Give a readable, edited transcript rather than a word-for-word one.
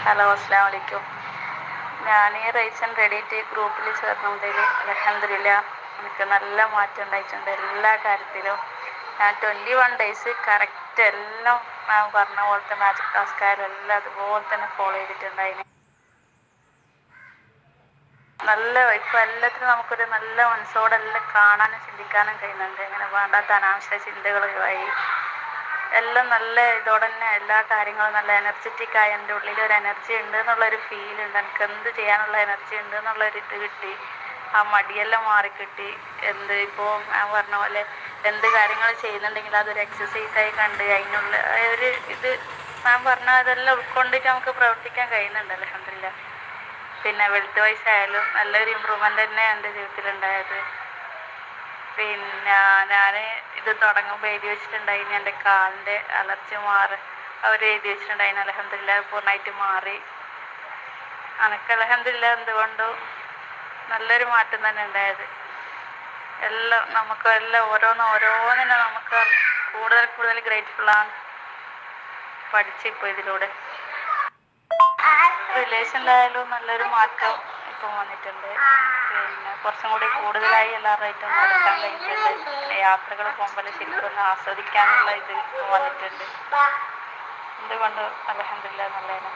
Hello, അസ്സലാമു അലൈക്കും. ഞാൻ ഈ റൈസ് ആൻഡ് റെഡിറ്റ് ഗ്രൂപ്പിൽ ചേർന്നതിൽ അൽഹംദുലില്ലാ എനിക്ക് നല്ല മാറ്റം ഉണ്ടായിട്ടുണ്ട് എല്ലാ കാര്യത്തിലും. ഞാൻ 21 ഡേയ്സ് കറക്റ്റ് എല്ലാം ഞാൻ പറഞ്ഞ പോലത്തെ മാജിക് ടാസ്ക് ആയാലും എല്ലാം അതുപോലെ തന്നെ ഫോളോ ചെയ്തിട്ടുണ്ടായിന്. നല്ല ഇപ്പം എല്ലാത്തിനും നമുക്കൊരു നല്ല മനസ്സോടെ എല്ലാം കാണാനും ചിന്തിക്കാനും കഴിയുന്നുണ്ട്. ഇങ്ങനെ വേണ്ടാത്ത അനാവശ്യ ചിന്തകൾ ഒഴിവായി എല്ലാം നല്ല ഇതോടെ തന്നെ എല്ലാ കാര്യങ്ങളും നല്ല എനർജറ്റിക് ആയി എൻ്റെ ഉള്ളിൽ ഒരു എനർജി ഉണ്ട് എന്നുള്ളൊരു ഫീൽ ഉണ്ട്. എനിക്ക് എന്ത് ചെയ്യാനുള്ള എനർജി ഉണ്ട് എന്നുള്ളൊരു ഇത് കിട്ടി. ആ മടിയെല്ലാം മാറിക്കിട്ടി. ഇപ്പോൾ ഞാൻ പറഞ്ഞ പോലെ എന്ത് കാര്യങ്ങൾ ചെയ്യുന്നുണ്ടെങ്കിൽ അതൊരു എക്സസൈസായി കണ്ട് അതിനുള്ള ഒരു ഇത് ഞാൻ പറഞ്ഞാൽ അതെല്ലാം ഉൾക്കൊണ്ടിട്ട് നമുക്ക് പ്രവർത്തിക്കാൻ കഴിയുന്നുണ്ട് അൽഹംദുലില്ലാ. പിന്നെ വെൽത്ത് വൈസ് ആയാലും നല്ലൊരു ഇമ്പ്രൂവ്മെൻ്റ് തന്നെ എൻ്റെ ജീവിതത്തിലുണ്ടായത്. പിന്നെ ഞാൻ ഇത് തുടങ്ങുമ്പോൾ എഴുതി വെച്ചിട്ടുണ്ടായിന് എൻ്റെ കാലിൻ്റെ അലർജി അവർ എഴുതി വെച്ചിട്ടുണ്ടായിന്. അൽഹംദുലില്ലാ പൂർണ്ണമായിട്ട് മാറി. അനക്ക് അൽഹംദുലില്ലാ എന്തുകൊണ്ടും നല്ലൊരു മാറ്റം തന്നെ ഉണ്ടായത്. എല്ലാം നമുക്ക് എല്ലാം ഓരോന്നിനും നമുക്ക് കൂടുതൽ ഗ്രേറ്റ്ഫുള്ളാണ് പഠിച്ചിപ്പോൾ ഇതിലൂടെ. റിലേഷനിലായാലും നല്ലൊരു മാറ്റം ഇപ്പം വന്നിട്ടുണ്ട്. പിന്നെ കുറച്ചും കൂടി കൂടുതലായി എല്ലാവരുമായിട്ടും നടക്കാൻ കഴിഞ്ഞിട്ടുണ്ട്. പിന്നെ യാത്രകൾ പോകുമ്പോൾ ശരിക്കും ഒന്ന് ആസ്വദിക്കാനുള്ള ഇത് വന്നിട്ടുണ്ട്. എന്തുകൊണ്ട് അൽഹംദുലില്ലാ നല്ലതാണ്.